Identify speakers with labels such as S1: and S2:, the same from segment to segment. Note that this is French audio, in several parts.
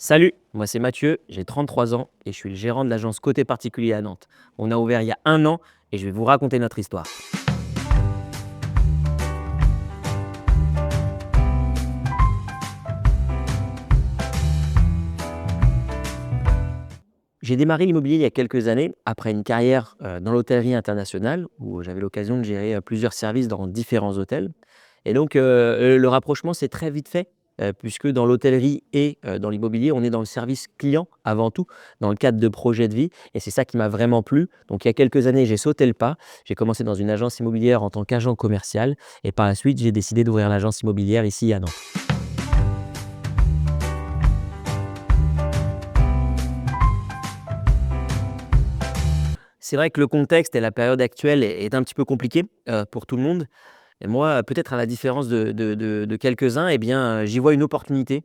S1: Salut, moi c'est Mathieu, j'ai 33 ans et je suis le gérant de l'agence Côté Particulier à Nantes. On a ouvert il y a un an et je vais vous raconter notre histoire. J'ai démarré l'immobilier il y a quelques années après une carrière dans l'hôtellerie internationale où j'avais l'occasion de gérer plusieurs services dans différents hôtels. Et donc le rapprochement s'est très vite fait puisque dans l'hôtellerie et dans l'immobilier, on est dans le service client avant tout, dans le cadre de projets de vie. Et c'est ça qui m'a vraiment plu. Donc il y a quelques années, j'ai sauté le pas. J'ai commencé dans une agence immobilière en tant qu'agent commercial. Et par la suite, j'ai décidé d'ouvrir l'agence immobilière ici à Nantes. C'est vrai que le contexte et la période actuelle est un petit peu compliqué, pour tout le monde. Et moi, peut-être à la différence de quelques-uns, eh bien, j'y vois une opportunité.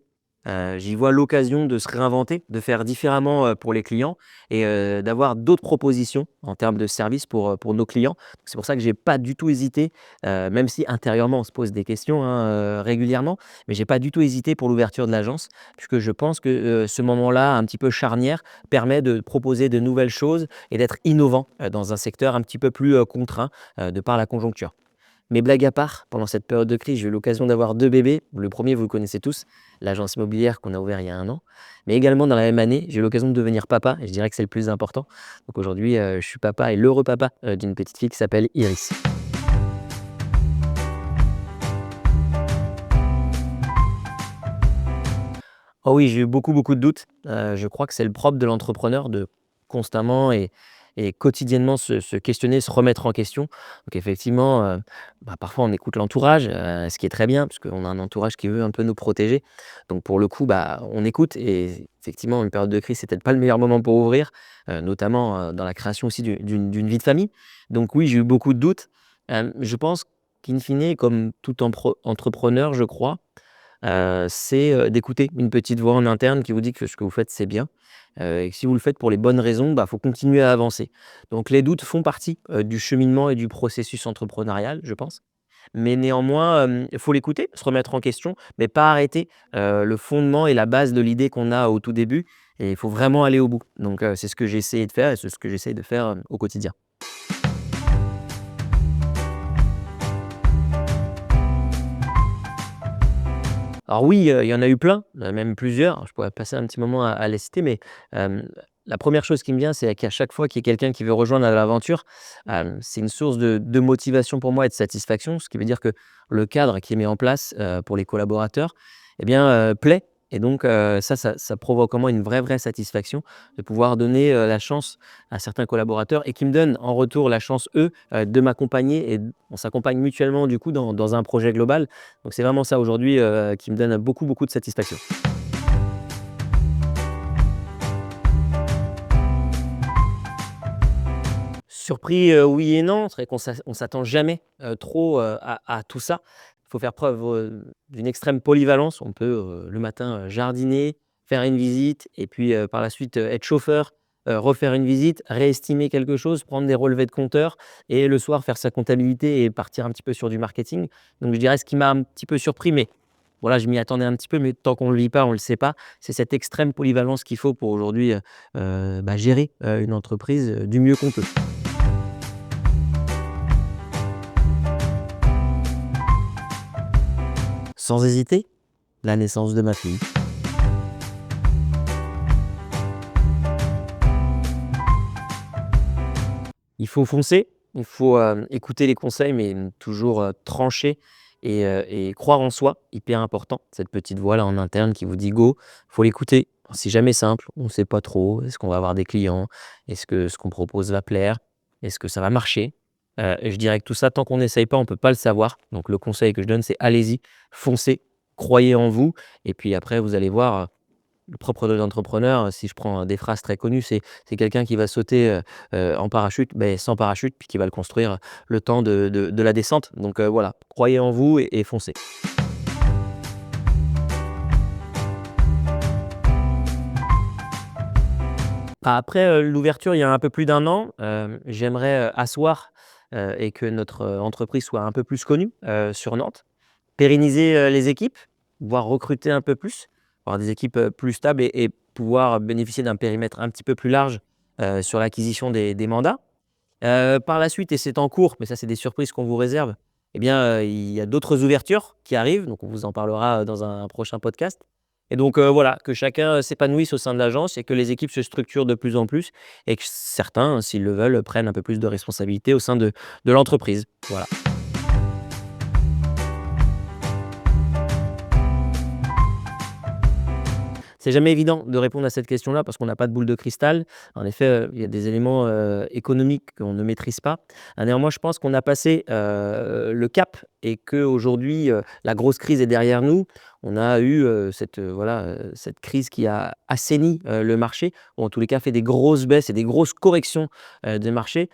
S1: J'y vois l'occasion de se réinventer, de faire différemment, pour les clients et d'avoir d'autres propositions en termes de services pour nos clients. C'est pour ça que j'ai pas du tout hésité, même si intérieurement on se pose des questions, hein, régulièrement, mais j'ai pas du tout hésité pour l'ouverture de l'agence puisque je pense que, ce moment-là un petit peu charnière permet de proposer de nouvelles choses et d'être innovant, dans un secteur un petit peu plus, contraint, de par la conjoncture. Mais blague à part, pendant cette période de crise, j'ai eu l'occasion d'avoir 2 bébés. Le premier, vous le connaissez tous, l'agence immobilière qu'on a ouvert il y a un an. Mais également dans la même année, j'ai eu l'occasion de devenir papa et je dirais que c'est le plus important. Donc aujourd'hui, je suis papa et l'heureux papa, d'une petite fille qui s'appelle Iris. Oh oui, j'ai eu beaucoup, beaucoup de doutes. Je crois que c'est le propre de l'entrepreneur de constamment et quotidiennement se questionner, se remettre en question. Donc effectivement, parfois on écoute l'entourage, ce qui est très bien, parce qu'on a un entourage qui veut un peu nous protéger. Donc pour le coup, on écoute et effectivement, une période de crise, c'est peut-être pas le meilleur moment pour ouvrir, notamment, dans la création aussi d'une vie de famille. Donc oui, j'ai eu beaucoup de doutes. Je pense qu'in fine, comme tout entrepreneur, je crois, c'est, d'écouter une petite voix en interne qui vous dit que ce que vous faites, c'est bien, et que si vous le faites pour les bonnes raisons, faut continuer à avancer. Donc les doutes font partie, du cheminement et du processus entrepreneurial, je pense. Mais néanmoins, il faut l'écouter, se remettre en question, mais pas arrêter, le fondement et la base de l'idée qu'on a au tout début et il faut vraiment aller au bout. Donc c'est ce que j'ai essayé de faire et c'est ce que j'essaye de faire, au quotidien. Alors oui, il y en a eu plein, même plusieurs. Je pourrais passer un petit moment à les citer, mais la première chose qui me vient, c'est qu'à chaque fois qu'il y a quelqu'un qui veut rejoindre l'aventure, c'est une source de motivation pour moi et de satisfaction. Ce qui veut dire que le cadre qui est mis en place, pour les collaborateurs, eh bien, plaît et donc ça provoque en moi une vraie, vraie satisfaction de pouvoir donner, la chance à certains collaborateurs et qui me donnent en retour la chance, eux, de m'accompagner et on s'accompagne mutuellement du coup dans un projet global. Donc c'est vraiment ça aujourd'hui, qui me donne beaucoup, beaucoup de satisfaction. Surpris, oui et non. C'est vrai qu'on s'attend jamais, trop, à tout ça. Il faut faire preuve, d'une extrême polyvalence. On peut, le matin, jardiner, faire une visite et puis, par la suite, être chauffeur, refaire une visite, réestimer quelque chose, prendre des relevés de compteurs et le soir faire sa comptabilité et partir un petit peu sur du marketing. Donc je dirais ce qui m'a un petit peu surpris, mais voilà, je m'y attendais un petit peu, mais tant qu'on ne le vit pas, on ne le sait pas. C'est cette extrême polyvalence qu'il faut pour aujourd'hui, gérer, une entreprise, du mieux qu'on peut. Sans hésiter, la naissance de ma fille. Il faut foncer, il faut, écouter les conseils, mais toujours, trancher et croire en soi, hyper important. Cette petite voix-là en interne qui vous dit: «Go», faut l'écouter. C'est jamais simple, on ne sait pas trop. Est-ce qu'on va avoir des clients? Est-ce que ce qu'on propose va plaire? Est-ce que ça va marcher? Et je dirais que tout ça, tant qu'on n'essaye pas, on ne peut pas le savoir. Donc le conseil que je donne, c'est allez-y, foncez, croyez en vous et puis après vous allez voir, le propre de l'entrepreneur, si je prends des phrases très connues, c'est quelqu'un qui va sauter, en parachute, beh, sans parachute, puis qui va le construire le temps de la descente. Donc voilà, croyez en vous et foncez. Après, l'ouverture, il y a un peu plus d'un an, j'aimerais, asseoir, et que notre, entreprise soit un peu plus connue, sur Nantes. Pérenniser, les équipes, voire recruter un peu plus. avoir des équipes, plus stables et pouvoir bénéficier d'un périmètre un petit peu plus large, sur l'acquisition des mandats. Par la suite et c'est en cours, mais ça, c'est des surprises qu'on vous réserve, eh bien, il y a d'autres ouvertures qui arrivent, donc on vous en parlera, dans un prochain podcast et donc voilà, que chacun, s'épanouisse au sein de l'agence et que les équipes se structurent de plus en plus et que certains, s'ils le veulent, prennent un peu plus de responsabilités au sein de l'entreprise. Voilà. C'est jamais évident de répondre à cette question-là parce qu'on n'a pas de boule de cristal. En effet, il y a des éléments, économiques qu'on ne maîtrise pas. Néanmoins, je pense qu'on a passé, le cap et qu'aujourd'hui, la grosse crise est derrière nous. On a eu, cette crise qui a assaini, le marché ou en tous les cas fait des grosses baisses et des grosses corrections, des marchés,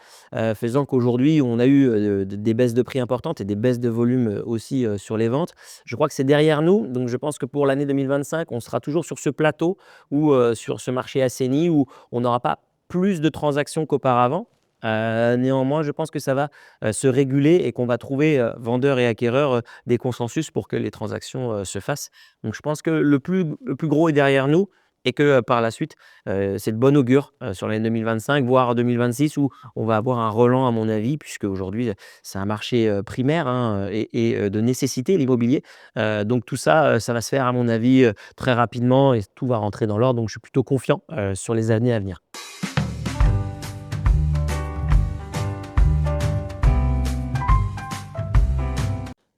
S1: faisant qu'aujourd'hui on a eu, des baisses de prix importantes et des baisses de volume, aussi, sur les ventes. Je crois que c'est derrière nous, donc je pense que pour l'année 2025, on sera toujours sur ce plateau ou sur ce marché assaini où on n'aura pas plus de transactions qu'auparavant. Néanmoins, je pense que ça va, se réguler et qu'on va trouver, vendeurs et acquéreurs, des consensus pour que les transactions, se fassent. Donc je pense que le plus gros est derrière nous et que, par la suite, c'est de bon augure, sur l'année 2025, voire 2026 où on va avoir un relan à mon avis puisque aujourd'hui c'est un marché, primaire, hein, et de nécessité l'immobilier. Donc tout ça, ça va se faire à mon avis, très rapidement et tout va rentrer dans l'ordre donc je suis plutôt confiant, sur les années à venir.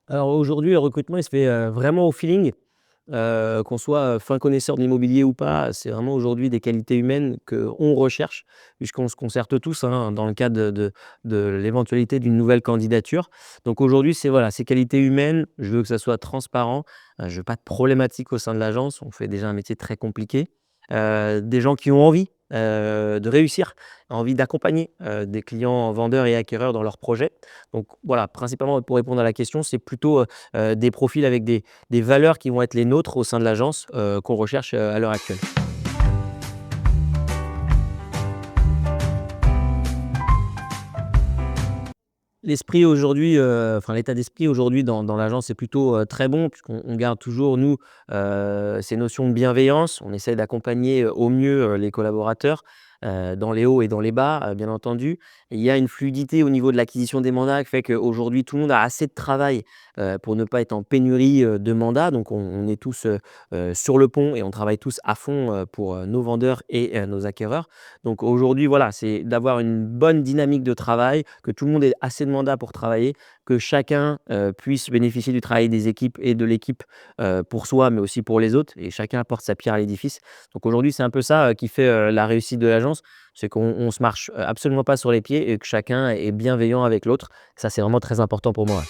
S1: Alors aujourd'hui, le recrutement, il se fait, vraiment au feeling, qu'on soit, fin connaisseur de l'immobilier ou pas. C'est vraiment aujourd'hui des qualités humaines qu'on recherche, puisqu'on se concerte tous, hein, dans le cadre de l'éventualité d'une nouvelle candidature. Donc aujourd'hui, c'est voilà, ces qualités humaines, je veux que ça soit transparent, je veux pas de problématiques au sein de l'agence. On fait déjà un métier très compliqué. Des gens qui ont envie, de réussir, envie d'accompagner, des clients vendeurs et acquéreurs dans leurs projets. Donc voilà, principalement pour répondre à la question, c'est plutôt, des profils avec des valeurs qui vont être les nôtres au sein de l'agence, qu'on recherche, à l'heure actuelle. L'esprit aujourd'hui, enfin l'état d'esprit aujourd'hui dans l'agence est plutôt, très bon puisqu'on garde toujours nous, ces notions de bienveillance. On essaie d'accompagner, au mieux, les collaborateurs, dans les hauts et dans les bas, bien entendu. Et il y a une fluidité au niveau de l'acquisition des mandats qui fait qu'aujourd'hui tout le monde a assez de travail, pour ne pas être en pénurie, de mandats. Donc on est tous, sur le pont et on travaille tous à fond, pour, nos vendeurs et nos acquéreurs. Donc aujourd'hui, voilà, c'est d'avoir une bonne dynamique de travail, que tout le monde ait assez de mandats pour travailler, que chacun, puisse bénéficier du travail des équipes et de l'équipe, pour soi, mais aussi pour les autres et chacun apporte sa pierre à l'édifice. Donc aujourd'hui, c'est un peu ça, qui fait, la réussite de l'agence, c'est qu'on se marche, absolument pas sur les pieds et que chacun est bienveillant avec l'autre. Ça, c'est vraiment très important pour moi.